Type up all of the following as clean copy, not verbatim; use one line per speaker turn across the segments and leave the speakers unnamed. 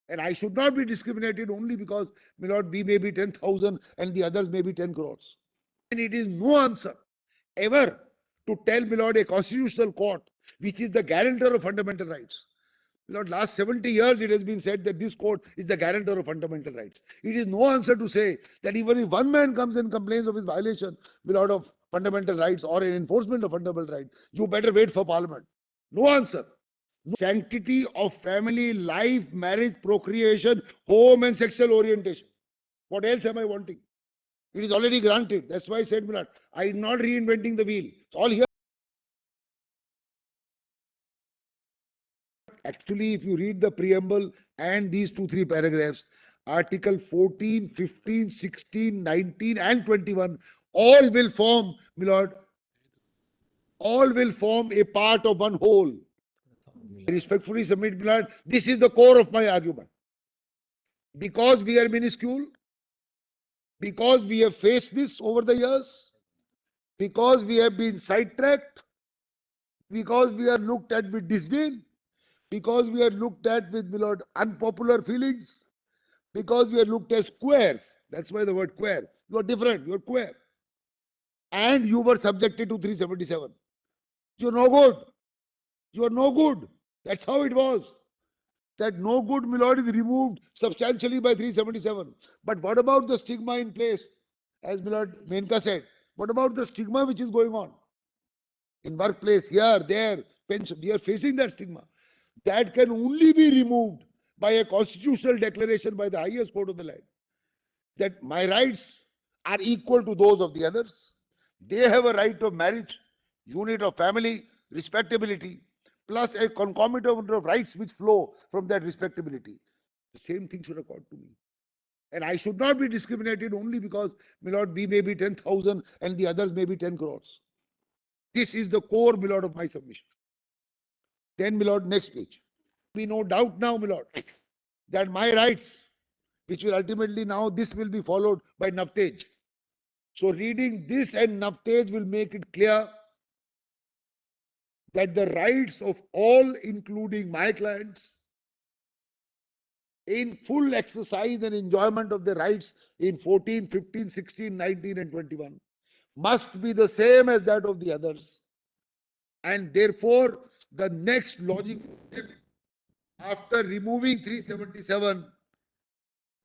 And I should not be discriminated only because, my lord, we may be 10,000 and the others may be 10 crores. And it is no answer ever to tell, my lord, a constitutional court, which is the guarantor of fundamental rights. My lord, last 70 years it has been said that this court is the guarantor of fundamental rights. It is no answer to say that even if one man comes and complains of his violation, my lord, of fundamental rights or an enforcement of fundamental rights, you better wait for parliament. No answer. Sanctity of family, life, marriage, procreation, home and sexual orientation. What else am I wanting? It is already granted. That's why I said, Milad, I am not reinventing the wheel. It's all here. Actually, if you read the preamble and these 2-3 paragraphs, Article 14, 15, 16, 19 and 21, all will form, Milord, all will form a part of one whole. I respectfully submit, Milord, this is the core of my argument. Because we are minuscule, because we have faced this over the years, because we have been sidetracked, because we are looked at with disdain, because we are looked at with, Milord, unpopular feelings, because we are looked as squares. That's why the word queer. You are different, you are queer. And you were subjected to 377. You're no good. You are no good. That's how it was. That no good, my lord, is removed substantially by 377. But what about the stigma in place? As my lord Menka said, what about the stigma which is going on? In workplace, here, there, pension, we are facing that stigma. That can only be removed by a constitutional declaration by the highest court of the land. That my rights are equal to those of the others. They have a right of marriage, unit of family, respectability, plus a concomitant of rights which flow from that respectability. The same thing should accord to me. And I should not be discriminated only because, my lord, we may be 10,000 and the others may be 10 crores. This is the core, my lord, of my submission. Then, my lord, next page. Be no doubt now, my lord, that my rights, which will ultimately now, this will be followed by Navtej. So reading this and Navtej will make it clear that the rights of all, including my clients, in full exercise and enjoyment of their rights in 14, 15, 16, 19 and 21 must be the same as that of the others. And therefore, the next logical step after removing 377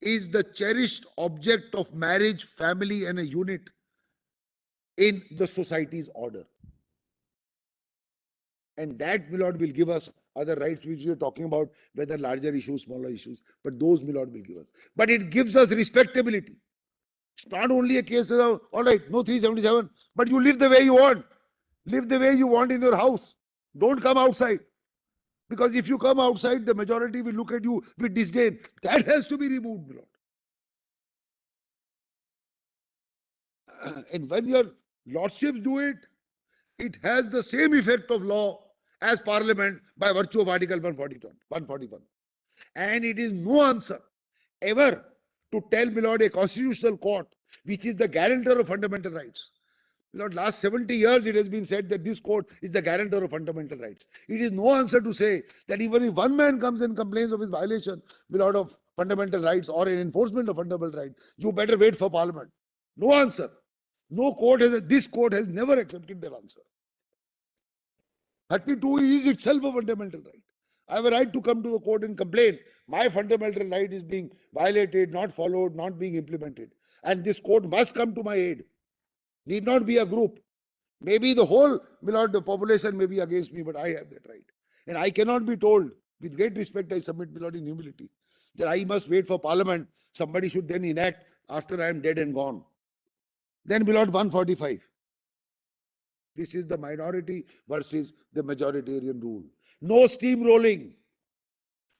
is the cherished object of marriage, family and a unit in the society's order. And that, my lord, will give us other rights which we are talking about, whether larger issues, smaller issues, but those, my lord, will give us. But it gives us respectability. It's not only a case of, all right, no 377, but you live the way you want. Live the way you want in your house. Don't come outside. Because if you come outside, the majority will look at you with disdain. That has to be removed, my lord. And when your lordships do it, it has the same effect of law as Parliament by virtue of Article 141. And it is no answer ever to tell, my lord, a constitutional court, which is the guarantor of fundamental rights. My lord, last 70 years it has been said that this court is the guarantor of fundamental rights. It is no answer to say that even if one man comes and complains of his violation, my lord, of fundamental rights or an enforcement of fundamental rights, you better wait for Parliament. No answer. No court has, this court has never accepted that answer. 32 is itself a fundamental right. I have a right to come to the court and complain. My fundamental right is being violated, not followed, not being implemented. And this court must come to my aid. Need not be a group. Maybe the whole, my lord, the population may be against me, but I have that right. And I cannot be told, with great respect, I submit, my lord, in humility, that I must wait for Parliament. Somebody should then enact after I am dead and gone. Then, my lord, 145. This is the minority versus the majoritarian rule. No steamrolling.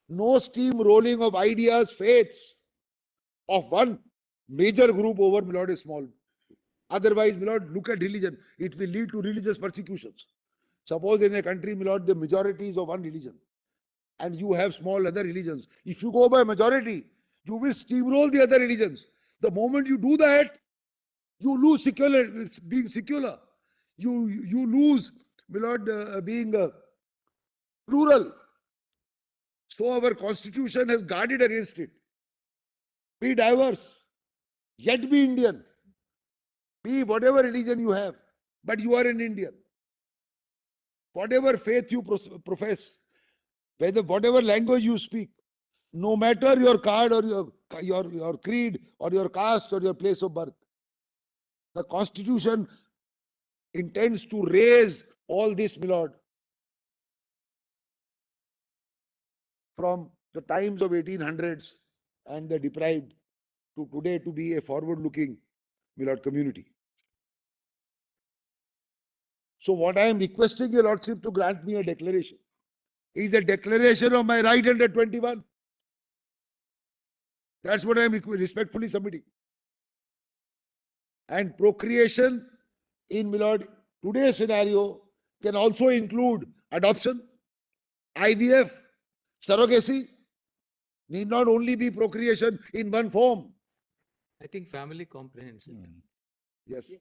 No steamrolling of ideas, faiths of one major group over, my lord, a small. Otherwise, my lord, look at religion. It will lead to religious persecutions. Suppose in a country, my lord, the majority is of one religion and you have small other religions. If you go by majority, you will steamroll the other religions. The moment you do that, you lose secular, being secular. You lose, my lord, being plural. So our constitution has guarded against it. Be diverse, yet be Indian. Be whatever religion you have, but you are an Indian. Whatever faith you profess, whatever language you speak, no matter your card or your creed or your caste or your place of birth, the constitution intends to raise all this, my lord, from the times of 1800s and the deprived to today to be a forward-looking, my lord, community. So what I am requesting your lordship to grant me a declaration is a declaration of my right under 21. That's what I am respectfully submitting. And procreation in, my lord, today's scenario can also include adoption, IVF, surrogacy, need not only be procreation in one form.
I think family comprehends it.
Yes.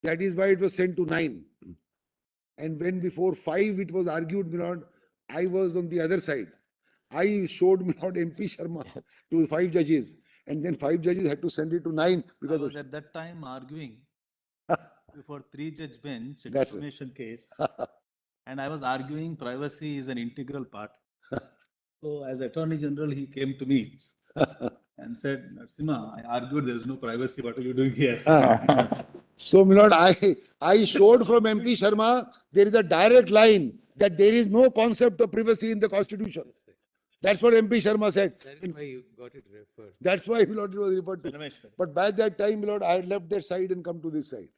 That is why it was sent to 9. And when before 5 it was argued, my lord, I was on the other side. I showed, my lord, MP Sharma to 5 judges. And then 5 judges had to send it to 9 because
I was at that time arguing before 3-judge bench, a
That's it.
defamation case, and I was arguing privacy is an integral part. So as Attorney General, he came to me and said, Narasimha, I argued there is no privacy. What are you doing here?
So, my lord, I showed from MP Sharma there is a direct line that there is no concept of privacy in the constitution. That's what MP Sharma said.
That is why you got it referred.
That's why, my lord, it was referred to. But by that time, my lord, I had left that side and come to this side.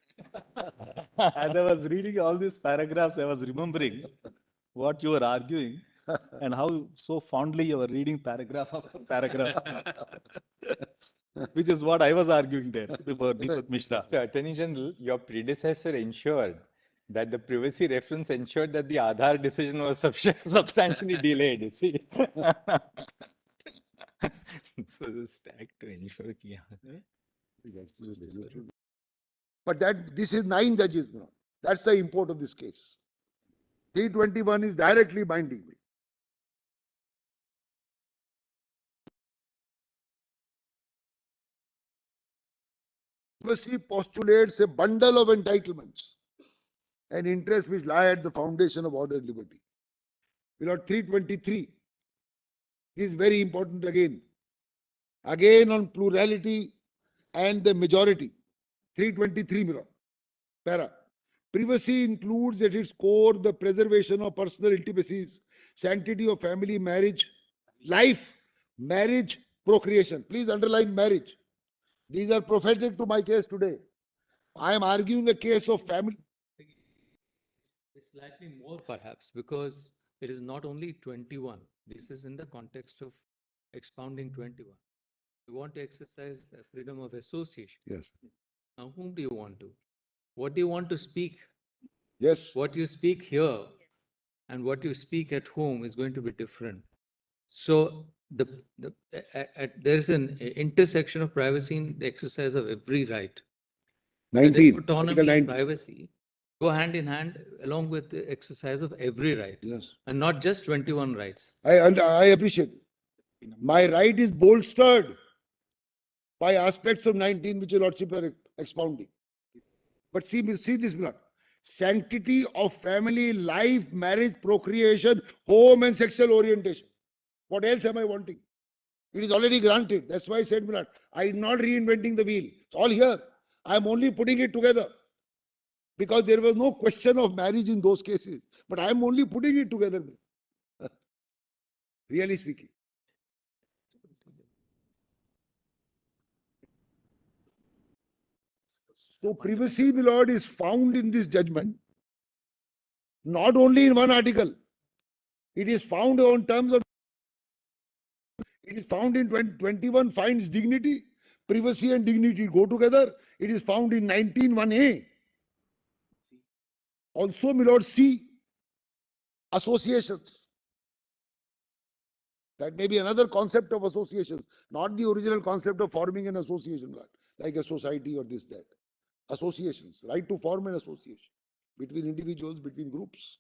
As I was reading all these paragraphs, I was remembering what you were arguing and how so fondly you were reading paragraph after paragraph, which is what I was arguing there before Deepak Mishra.
Mr. Attorney General, your predecessor ensured that the privacy reference ensured that the Aadhaar decision was substantially delayed, you see. So the stack to ensure कि
But this is 9 judges, my lord. That's the import of this case. 321 is directly binding me. Privacy postulates a bundle of entitlements and interests which lie at the foundation of order and liberty. My lord, 323 is very important again. Again on plurality and the majority. 323, my lord. Para. Privacy includes at its core the preservation of personal intimacies, sanctity of family, marriage, life, marriage, procreation. Please underline marriage. These are prophetic to my case today. I am arguing a case of family.
It's slightly more perhaps because it is not only 21. This is in the context of expounding 21. You want to exercise freedom of association.
Yes.
Now, whom do you want to? What do you want to speak?
Yes.
What you speak here and what you speak at home is going to be different. So there is an intersection of privacy in the exercise of every right.
19.
Autonomy
Article
and
19.
privacy go hand in hand along with the exercise of every right.
Yes.
And not just 21 rights.
I appreciate. My right is bolstered by aspects of 19 which your lordship are expounding. But see this, blood. Sanctity of family, life, marriage, procreation, home and sexual orientation. What else am I wanting? It is already granted. That's why I said, blood, I am not reinventing the wheel. It's all here. I am only putting it together. Because there was no question of marriage in those cases. But I am only putting it together. Really speaking. So privacy, my lord, is found in this judgment, not only in one article. It is found on terms of, it is found in 21 finds dignity, privacy and dignity go together. It is found in 19(1)(a). Also, my lord, C, associations. That may be another concept of associations, not the original concept of forming an association, like a society or this, that. Associations, right to form an association between individuals, between groups.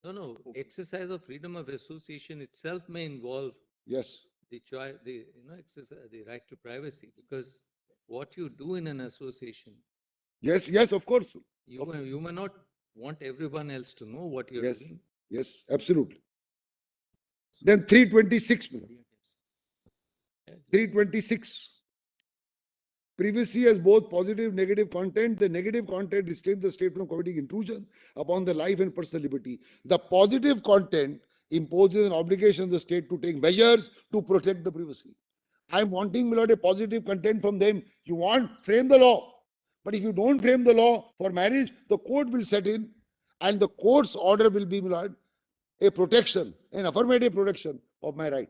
No, exercise of freedom of association itself may involve
Yes,
the choice, exercise, the right to privacy, because what you do in an association,
yes, yes, of course.
you may not want everyone else to know what you're
Yes,
doing.
yes, absolutely. Then 326, 326. Privacy has both positive negative content. The negative content restrains the state from committing intrusion upon the life and personal liberty. The positive content imposes an obligation on the state to take measures to protect the privacy. I'm wanting, my lord, a positive content from them. You want, frame the law. But if you don't frame the law for marriage, the court will set in, and the court's order will be, my lord, a protection, an affirmative protection of my right.